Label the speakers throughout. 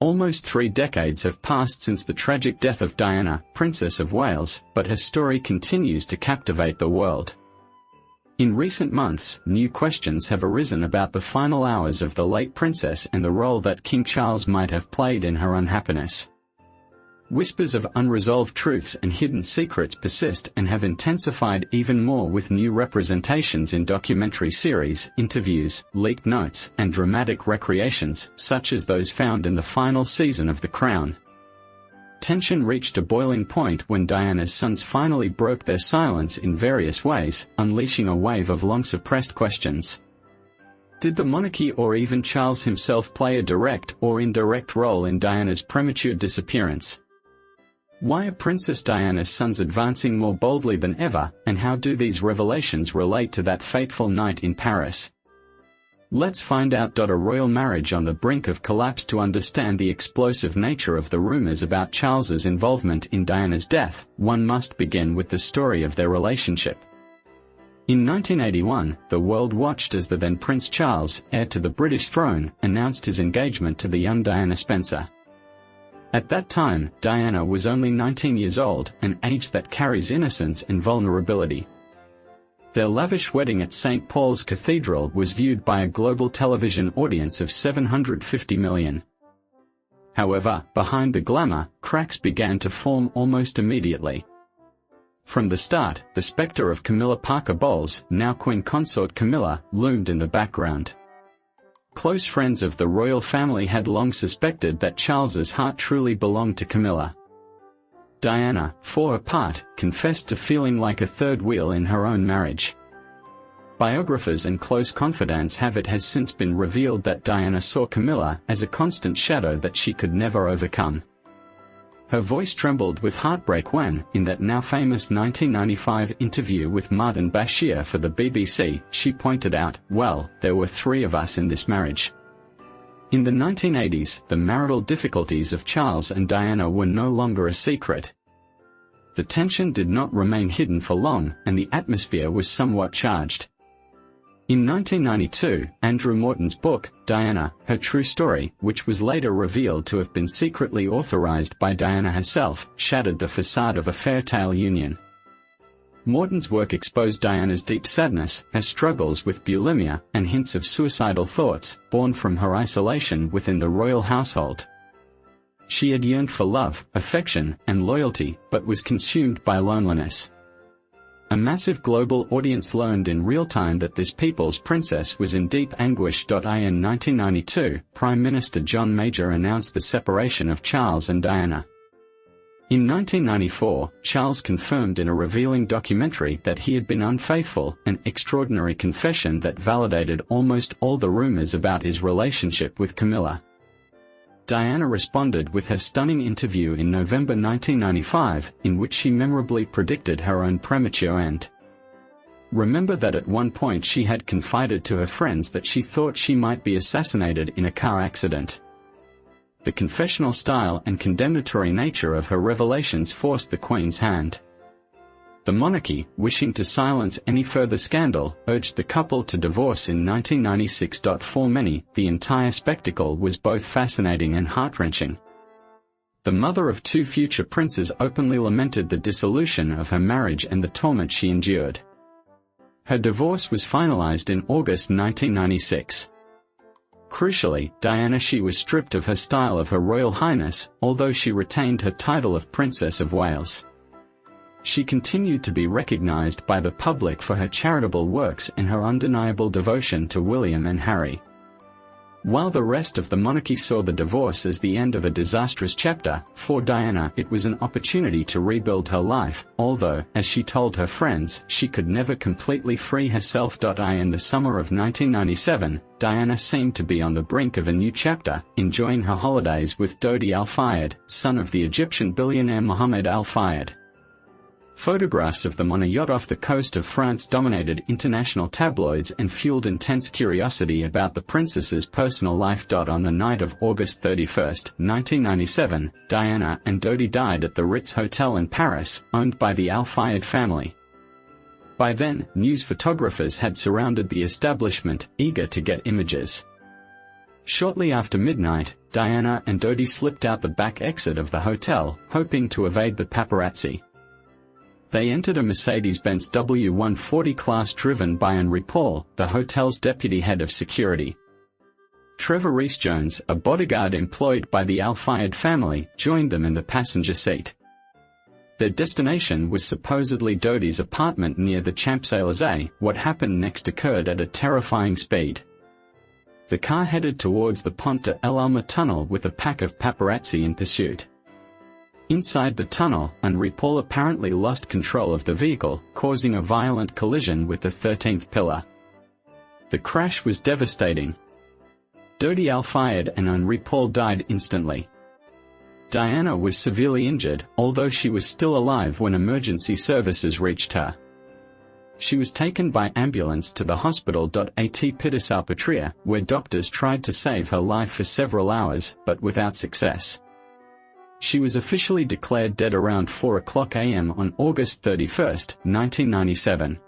Speaker 1: Almost 3 decades have passed since the tragic death of Diana, Princess of Wales, but her story continues to captivate the world. In recent months, new questions have arisen about the final hours of the late princess and the role that King Charles might have played in her unhappiness. Whispers of unresolved truths and hidden secrets persist and have intensified even more with new representations in documentary series, interviews, leaked notes, and dramatic recreations, such as those found in the final season of The Crown. Tension reached a boiling point when Diana's sons finally broke their silence in various ways, unleashing a wave of long-suppressed questions. Did the monarchy or even Charles himself play a direct or indirect role in Diana's premature disappearance? Why are Princess Diana's sons advancing more boldly than ever, and how do these revelations relate to that fateful night in Paris? Let's find out. A royal marriage on the brink of collapse. To understand the explosive nature of the rumors about Charles's involvement in Diana's death, one must begin with the story of their relationship. In 1981, the world watched as the then Prince Charles, heir to the British throne, announced his engagement to the young Diana Spencer. At that time, Diana was only 19 years old, an age that carries innocence and vulnerability. Their lavish wedding at St. Paul's Cathedral was viewed by a global television audience of 750 million. However, behind the glamour, cracks began to form almost immediately. From the start, the spectre of Camilla Parker Bowles, now Queen Consort Camilla, loomed in the background. Close friends of the royal family had long suspected that Charles's heart truly belonged to Camilla. Diana, for her part, confessed to feeling like a third wheel in her own marriage. Biographers and close confidants have it has since been revealed that Diana saw Camilla as a constant shadow that she could never overcome. Her voice trembled with heartbreak when, in that now famous 1995 interview with Martin Bashir for the BBC, she pointed out, "Well, there were 3 of us in this marriage." In the 1980s, the marital difficulties of Charles and Diana were no longer a secret. The tension did not remain hidden for long, and the atmosphere was somewhat charged. In 1992, Andrew Morton's book, Diana, Her True Story, which was later revealed to have been secretly authorized by Diana herself, shattered the facade of a fairytale union. Morton's work exposed Diana's deep sadness, her struggles with bulimia, and hints of suicidal thoughts, born from her isolation within the royal household. She had yearned for love, affection, and loyalty, but was consumed by loneliness. A massive global audience learned in real time that this people's princess was in deep anguish. In 1992, Prime Minister John Major announced the separation of Charles and Diana. In 1994, Charles confirmed in a revealing documentary that he had been unfaithful, an extraordinary confession that validated almost all the rumors about his relationship with Camilla. Diana responded with her stunning interview in November 1995, in which she memorably predicted her own premature end. Remember that at one point she had confided to her friends that she thought she might be assassinated in a car accident. The confessional style and condemnatory nature of her revelations forced the Queen's hand. The monarchy, wishing to silence any further scandal, urged the couple to divorce in 1996. For many, the entire spectacle was both fascinating and heart-wrenching. The mother of 2 future princes openly lamented the dissolution of her marriage and the torment she endured. Her divorce was finalized in August 1996. Crucially, Diana was stripped of her style of Her Royal Highness, although she retained her title of Princess of Wales. She continued to be recognized by the public for her charitable works and her undeniable devotion to William and Harry. While the rest of the monarchy saw the divorce as the end of a disastrous chapter, for Diana it was an opportunity to rebuild her life, although, as she told her friends, she could never completely free herself. In the summer of 1997, Diana seemed to be on the brink of a new chapter, enjoying her holidays with Dodi Al Fayed, son of the Egyptian billionaire Mohammed Al Fayed. Photographs of them on a yacht off the coast of France dominated international tabloids and fueled intense curiosity about the princess's personal life. On the night of August 31, 1997, Diana and Dodi died at the Ritz Hotel in Paris, owned by the Al Fayed family. By then, news photographers had surrounded the establishment, eager to get images. Shortly after midnight, Diana and Dodi slipped out the back exit of the hotel, hoping to evade the paparazzi. They entered a Mercedes-Benz W140 class driven by Henry Paul, the hotel's deputy head of security. Trevor Rees-Jones, a bodyguard employed by the Al-Fayed family, joined them in the passenger seat. Their destination was supposedly Dodi's apartment near the Champs-Élysées. What happened next occurred at a terrifying speed. The car headed towards the Pont de l'Alma tunnel with a pack of paparazzi in pursuit. Inside the tunnel, Henry Paul apparently lost control of the vehicle, causing a violent collision with the 13th pillar. The crash was devastating. Dodi Al-Fayed and Henry Paul died instantly. Diana was severely injured, although she was still alive when emergency services reached her. She was taken by ambulance to the hospital at Port-Salpêtrière, where doctors tried to save her life for several hours, but without success. She was officially declared dead around 4:00 a.m. on August 31, 1997.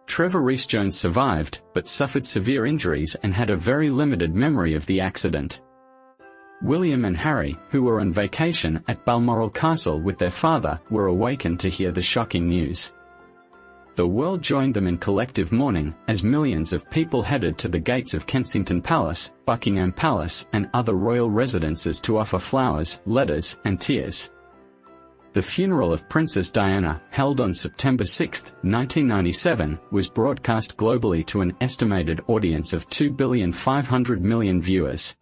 Speaker 1: Trevor Rees-Jones survived, but suffered severe injuries and had a very limited memory of the accident. William and Harry, who were on vacation at Balmoral Castle with their father, were awakened to hear the shocking news. The world joined them in collective mourning, as millions of people headed to the gates of Kensington Palace, Buckingham Palace, and other royal residences to offer flowers, letters, and tears. The funeral of Princess Diana, held on September 6, 1997, was broadcast globally to an estimated audience of 2,500,000,000 viewers.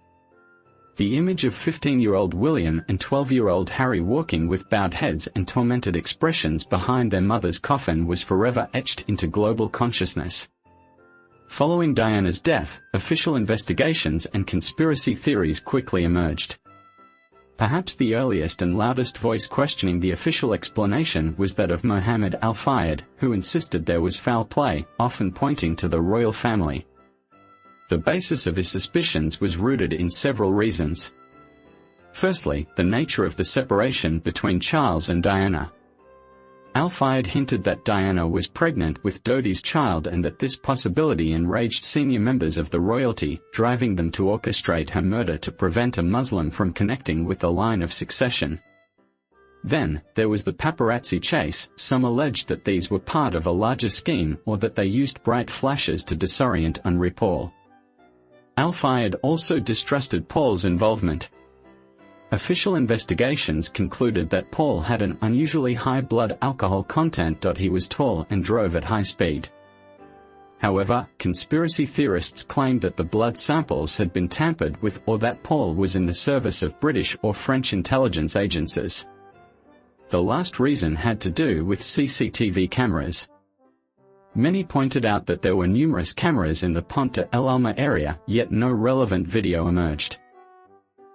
Speaker 1: The image of 15-year-old William and 12-year-old Harry walking with bowed heads and tormented expressions behind their mother's coffin was forever etched into global consciousness. Following Diana's death, official investigations and conspiracy theories quickly emerged. Perhaps the earliest and loudest voice questioning the official explanation was that of Mohammed Al-Fayed, who insisted there was foul play, often pointing to the royal family. The basis of his suspicions was rooted in several reasons. Firstly, the nature of the separation between Charles and Diana. Al-Fayed hinted that Diana was pregnant with Dodi's child and that this possibility enraged senior members of the royalty, driving them to orchestrate her murder to prevent a Muslim from connecting with the line of succession. Then, there was the paparazzi chase. Some alleged that these were part of a larger scheme or that they used bright flashes to disorient Henry Paul. Al-Fayed also distrusted Paul's involvement. Official investigations concluded that Paul had an unusually high blood alcohol content. He was tall and drove at high speed. However, conspiracy theorists claimed that the blood samples had been tampered with or that Paul was in the service of British or French intelligence agencies. The last reason had to do with CCTV cameras. Many pointed out that there were numerous cameras in the Pont de l'Alma area, yet no relevant video emerged.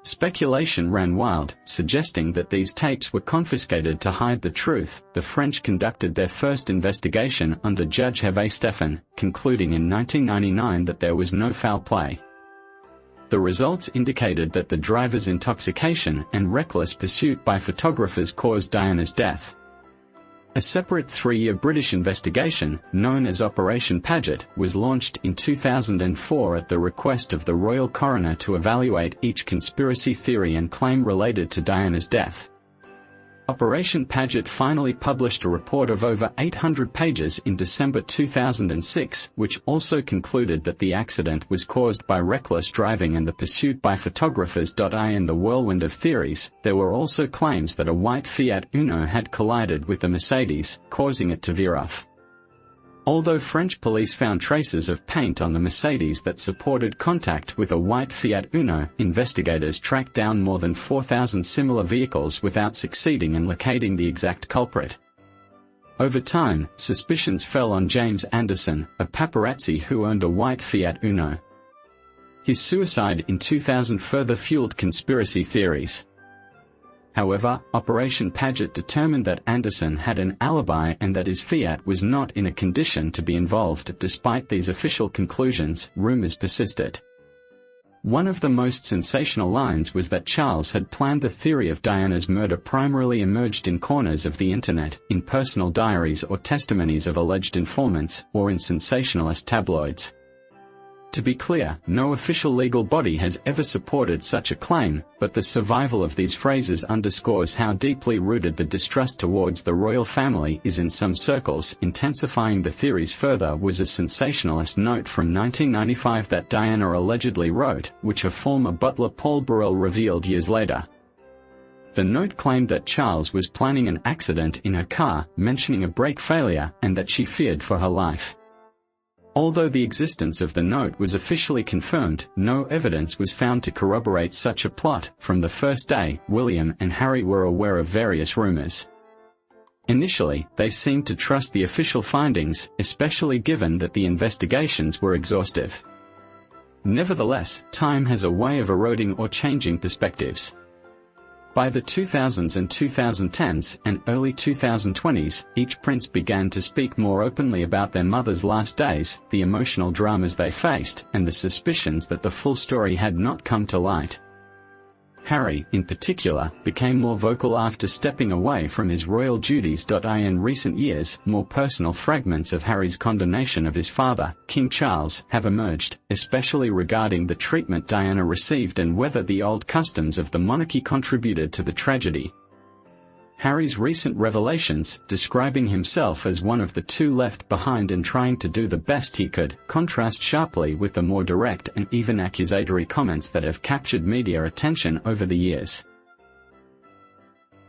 Speaker 1: Speculation ran wild, suggesting that these tapes were confiscated to hide the truth. The French conducted their first investigation under Judge Hervé Stéphan, concluding in 1999 that there was no foul play. The results indicated that the driver's intoxication and reckless pursuit by photographers caused Diana's death. A separate 3-year British investigation, known as Operation Paget, was launched in 2004 at the request of the royal coroner to evaluate each conspiracy theory and claim related to Diana's death. Operation Paget finally published a report of over 800 pages in December 2006, which also concluded that the accident was caused by reckless driving and the pursuit by photographers. In the whirlwind of theories, there were also claims that a white Fiat Uno had collided with the Mercedes, causing it to veer off. Although French police found traces of paint on the Mercedes that supported contact with a white Fiat Uno, investigators tracked down more than 4,000 similar vehicles without succeeding in locating the exact culprit. Over time, suspicions fell on James Anderson, a paparazzi who owned a white Fiat Uno. His suicide in 2000 further fueled conspiracy theories. However, Operation Paget determined that Anderson had an alibi and that his Fiat was not in a condition to be involved. Despite these official conclusions, rumors persisted. One of the most sensational lines was that Charles had planned the theory of Diana's murder primarily emerged in corners of the internet, in personal diaries or testimonies of alleged informants, or in sensationalist tabloids. To be clear, no official legal body has ever supported such a claim, but the survival of these phrases underscores how deeply rooted the distrust towards the royal family is in some circles. Intensifying the theories further was a sensationalist note from 1995 that Diana allegedly wrote, which a former butler Paul Burrell revealed years later. The note claimed that Charles was planning an accident in her car, mentioning a brake failure, and that she feared for her life. Although the existence of the note was officially confirmed, no evidence was found to corroborate such a plot. From the first day, William and Harry were aware of various rumors. Initially, they seemed to trust the official findings, especially given that the investigations were exhaustive. Nevertheless, time has a way of eroding or changing perspectives. By the 2000s and 2010s, and early 2020s, each prince began to speak more openly about their mother's last days, the emotional dramas they faced, and the suspicions that the full story had not come to light. Harry, in particular, became more vocal after stepping away from his royal duties. In recent years, more personal fragments of Harry's condemnation of his father, King Charles, have emerged, especially regarding the treatment Diana received and whether the old customs of the monarchy contributed to the tragedy. Harry's recent revelations, describing himself as one of the two left behind and trying to do the best he could, contrast sharply with the more direct and even accusatory comments that have captured media attention over the years.